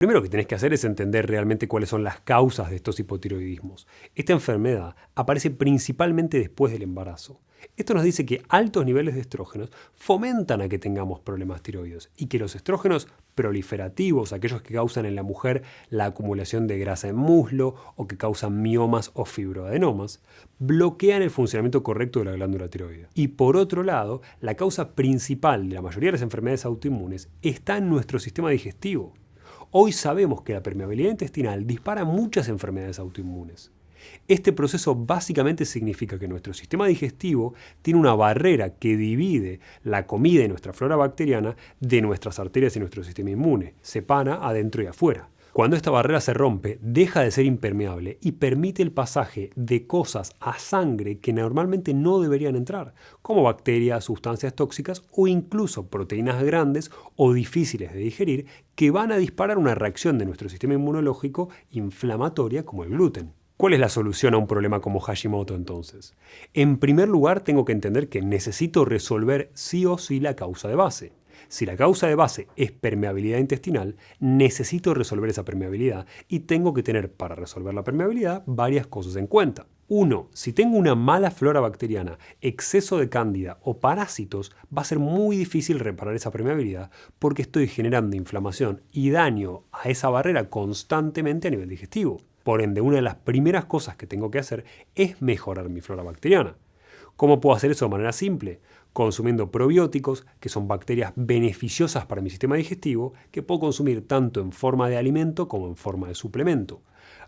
Primero que tenés que hacer es entender realmente cuáles son las causas de estos hipotiroidismos. Esta enfermedad aparece principalmente después del embarazo. Esto nos dice que altos niveles de estrógenos fomentan a que tengamos problemas tiroides y que los estrógenos proliferativos, aquellos que causan en la mujer la acumulación de grasa en muslo o que causan miomas o fibroadenomas, bloquean el funcionamiento correcto de la glándula tiroide. Y por otro lado, la causa principal de la mayoría de las enfermedades autoinmunes está en nuestro sistema digestivo. Hoy sabemos que la permeabilidad intestinal dispara muchas enfermedades autoinmunes. Este proceso básicamente significa que nuestro sistema digestivo tiene una barrera que divide la comida y nuestra flora bacteriana de nuestras arterias y nuestro sistema inmune, separa adentro y afuera. Cuando esta barrera se rompe, deja de ser impermeable y permite el pasaje de cosas a sangre que normalmente no deberían entrar, como bacterias, sustancias tóxicas o incluso proteínas grandes o difíciles de digerir que van a disparar una reacción de nuestro sistema inmunológico inflamatoria como el gluten. ¿Cuál es la solución a un problema como Hashimoto entonces? En primer lugar, tengo que entender que necesito resolver sí o sí la causa de base. Si la causa de base es permeabilidad intestinal, necesito resolver esa permeabilidad y tengo que tener para resolver la permeabilidad varias cosas en cuenta. 1. Si tengo una mala flora bacteriana, exceso de cándida o parásitos, va a ser muy difícil reparar esa permeabilidad porque estoy generando inflamación y daño a esa barrera constantemente a nivel digestivo. Por ende, una de las primeras cosas que tengo que hacer es mejorar mi flora bacteriana. ¿Cómo puedo hacer eso de manera simple? Consumiendo probióticos, que son bacterias beneficiosas para mi sistema digestivo, que puedo consumir tanto en forma de alimento como en forma de suplemento.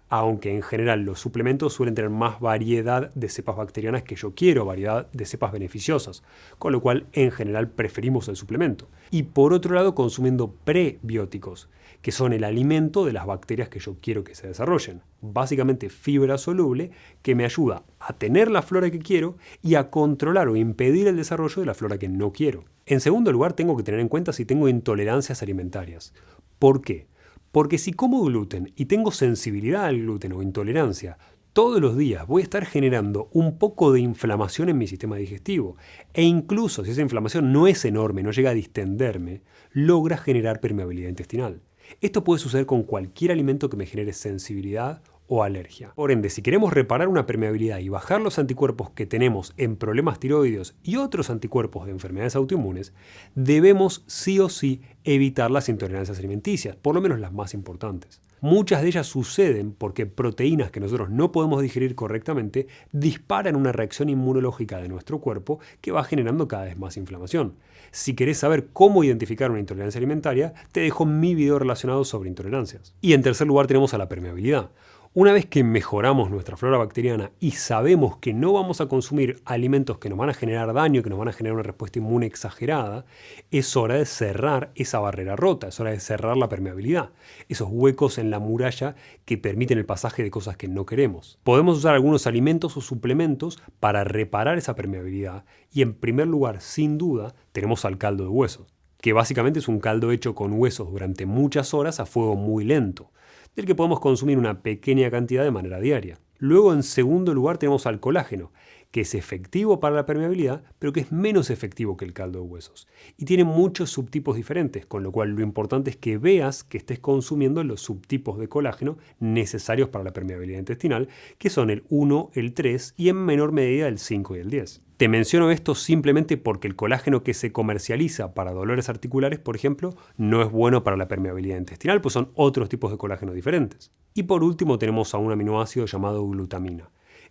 Aunque en general los suplementos suelen tener más variedad de cepas bacterianas que yo quiero, variedad de cepas beneficiosas, con lo cual en general preferimos el suplemento. Y por otro lado consumiendo prebióticos, que son el alimento de las bacterias que yo quiero que se desarrollen. Básicamente fibra soluble que me ayuda a tener la flora que quiero y a controlar o impedir el desarrollo de la flora que no quiero. En segundo lugar, tengo que tener en cuenta si tengo intolerancias alimentarias. ¿Por qué? Porque si como gluten y tengo sensibilidad al gluten o intolerancia, todos los días voy a estar generando un poco de inflamación en mi sistema digestivo. E incluso si esa inflamación no es enorme, no llega a distenderme, logra generar permeabilidad intestinal. Esto puede suceder con cualquier alimento que me genere sensibilidad o alergia. Por ende, si queremos reparar una permeabilidad y bajar los anticuerpos que tenemos en problemas tiroideos y otros anticuerpos de enfermedades autoinmunes, debemos sí o sí evitar las intolerancias alimenticias, por lo menos las más importantes. Muchas de ellas suceden porque proteínas que nosotros no podemos digerir correctamente disparan una reacción inmunológica de nuestro cuerpo que va generando cada vez más inflamación. Si querés saber cómo identificar una intolerancia alimentaria, te dejo mi video relacionado sobre intolerancias. Y en tercer lugar tenemos a la permeabilidad. Una vez que mejoramos nuestra flora bacteriana y sabemos que no vamos a consumir alimentos que nos van a generar daño, que nos van a generar una respuesta inmune exagerada, es hora de cerrar esa barrera rota, es hora de cerrar la permeabilidad, esos huecos en la muralla que permiten el pasaje de cosas que no queremos. Podemos usar algunos alimentos o suplementos para reparar esa permeabilidad y en primer lugar, sin duda, tenemos al caldo de huesos, que básicamente es un caldo hecho con huesos durante muchas horas a fuego muy lento, del que podemos consumir una pequeña cantidad de manera diaria. Luego, en segundo lugar, tenemos al colágeno, que es efectivo para la permeabilidad, pero que es menos efectivo que el caldo de huesos. Y tiene muchos subtipos diferentes, con lo cual lo importante es que veas que estés consumiendo los subtipos de colágeno necesarios para la permeabilidad intestinal, que son el 1, el 3 y en menor medida el 5 y el 10. Te menciono esto simplemente porque el colágeno que se comercializa para dolores articulares, por ejemplo, no es bueno para la permeabilidad intestinal, pues son otros tipos de colágeno diferentes. Y por último tenemos a un aminoácido llamado glutamina.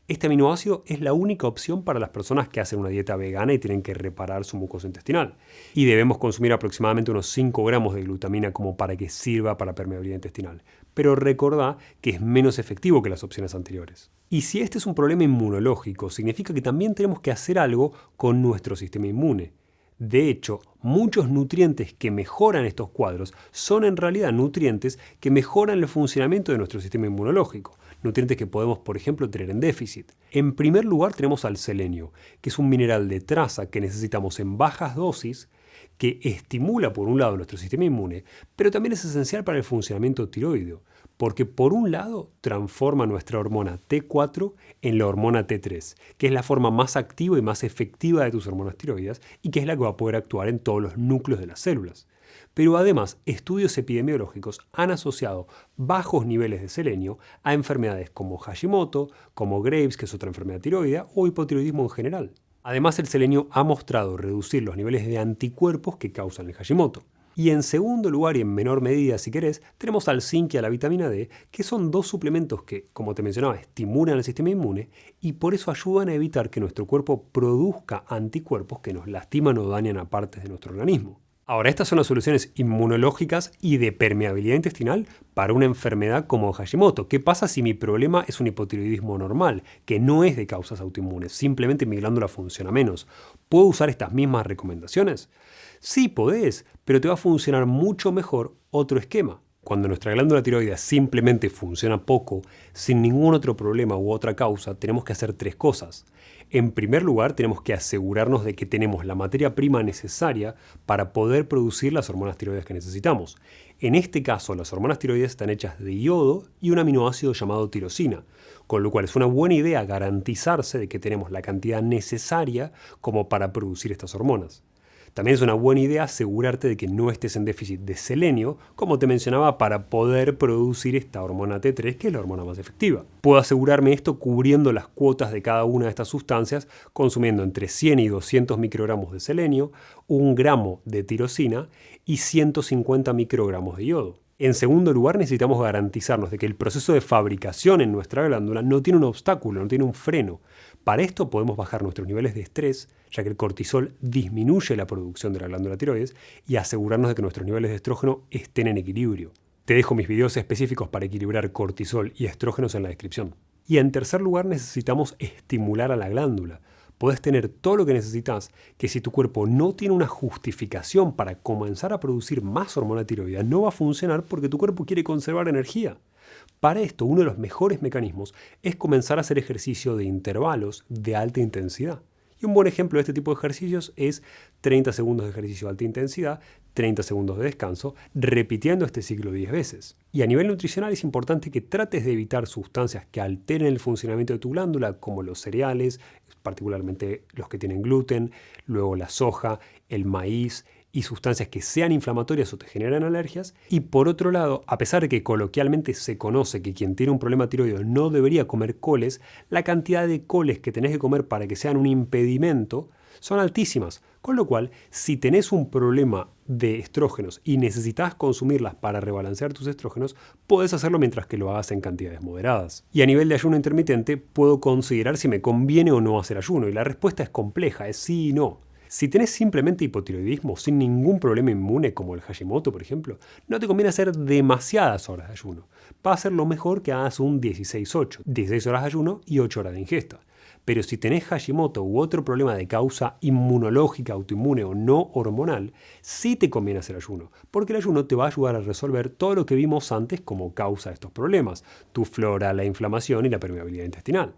Este aminoácido es la única opción para las personas que hacen una dieta vegana y tienen que reparar su mucosa intestinal. Y debemos consumir aproximadamente unos 5 gramos de glutamina como para que sirva para permeabilidad intestinal. Pero recordá que es menos efectivo que las opciones anteriores. Y si este es un problema inmunológico, significa que también tenemos que hacer algo con nuestro sistema inmune. De hecho, muchos nutrientes que mejoran estos cuadros son en realidad nutrientes que mejoran el funcionamiento de nuestro sistema inmunológico. Nutrientes que podemos, por ejemplo, tener en déficit. En primer lugar tenemos al selenio, que es un mineral de traza que necesitamos en bajas dosis, que estimula por un lado nuestro sistema inmune, pero también es esencial para el funcionamiento tiroideo, porque por un lado transforma nuestra hormona T4 en la hormona T3, que es la forma más activa y más efectiva de tus hormonas tiroideas y que es la que va a poder actuar en todos los núcleos de las células. Pero además, estudios epidemiológicos han asociado bajos niveles de selenio a enfermedades como Hashimoto, como Graves, que es otra enfermedad tiroidea, o hipotiroidismo en general. Además, el selenio ha mostrado reducir los niveles de anticuerpos que causan el Hashimoto. Y en segundo lugar, y en menor medida si querés, tenemos al zinc y a la vitamina D, que son dos suplementos que, como te mencionaba, estimulan el sistema inmune y por eso ayudan a evitar que nuestro cuerpo produzca anticuerpos que nos lastiman o dañan a partes de nuestro organismo. Ahora, estas son las soluciones inmunológicas y de permeabilidad intestinal para una enfermedad como Hashimoto. ¿Qué pasa si mi problema es un hipotiroidismo normal, que no es de causas autoinmunes, simplemente mi glándula funciona menos? ¿Puedo usar estas mismas recomendaciones? Sí, podés, pero te va a funcionar mucho mejor otro esquema. Cuando nuestra glándula tiroidea simplemente funciona poco, sin ningún otro problema u otra causa, tenemos que hacer tres cosas. En primer lugar, tenemos que asegurarnos de que tenemos la materia prima necesaria para poder producir las hormonas tiroideas que necesitamos. En este caso, las hormonas tiroideas están hechas de iodo y un aminoácido llamado tirosina, con lo cual es una buena idea garantizarse de que tenemos la cantidad necesaria como para producir estas hormonas. También es una buena idea asegurarte de que no estés en déficit de selenio, como te mencionaba, para poder producir esta hormona T3, que es la hormona más efectiva. Puedo asegurarme esto cubriendo las cuotas de cada una de estas sustancias, consumiendo entre 100 y 200 microgramos de selenio, 1 gramo de tirosina y 150 microgramos de yodo. En segundo lugar, necesitamos garantizarnos de que el proceso de fabricación en nuestra glándula no tiene un obstáculo, no tiene un freno. Para esto podemos bajar nuestros niveles de estrés, ya que el cortisol disminuye la producción de la glándula tiroides, y asegurarnos de que nuestros niveles de estrógeno estén en equilibrio. Te dejo mis videos específicos para equilibrar cortisol y estrógenos en la descripción. Y en tercer lugar, necesitamos estimular a la glándula. Podés tener todo lo que necesitas, que si tu cuerpo no tiene una justificación para comenzar a producir más hormona tiroidea, no va a funcionar porque tu cuerpo quiere conservar energía. Para esto, uno de los mejores mecanismos es comenzar a hacer ejercicio de intervalos de alta intensidad. Y un buen ejemplo de este tipo de ejercicios es 30 segundos de ejercicio de alta intensidad, 30 segundos de descanso, repitiendo este ciclo 10 veces. Y a nivel nutricional es importante que trates de evitar sustancias que alteren el funcionamiento de tu glándula, como los cereales, particularmente los que tienen gluten, luego la soja, el maíz y sustancias que sean inflamatorias o te generan alergias. Y por otro lado, a pesar de que coloquialmente se conoce que quien tiene un problema tiroideo no debería comer coles, la cantidad de coles que tenés que comer para que sean un impedimento son altísimas. Con lo cual, si tenés un problema de estrógenos y necesitas consumirlas para rebalancear tus estrógenos, podés hacerlo mientras que lo hagas en cantidades moderadas. Y a nivel de ayuno intermitente, puedo considerar si me conviene o no hacer ayuno. Y la respuesta es compleja, es sí y no. Si tenés simplemente hipotiroidismo sin ningún problema inmune como el Hashimoto, por ejemplo, no te conviene hacer demasiadas horas de ayuno. Va a ser lo mejor que hagas un 16-8, 16 horas de ayuno y 8 horas de ingesta. Pero si tenés Hashimoto u otro problema de causa inmunológica, autoinmune o no hormonal, sí te conviene hacer ayuno, porque el ayuno te va a ayudar a resolver todo lo que vimos antes como causa de estos problemas, tu flora, la inflamación y la permeabilidad intestinal.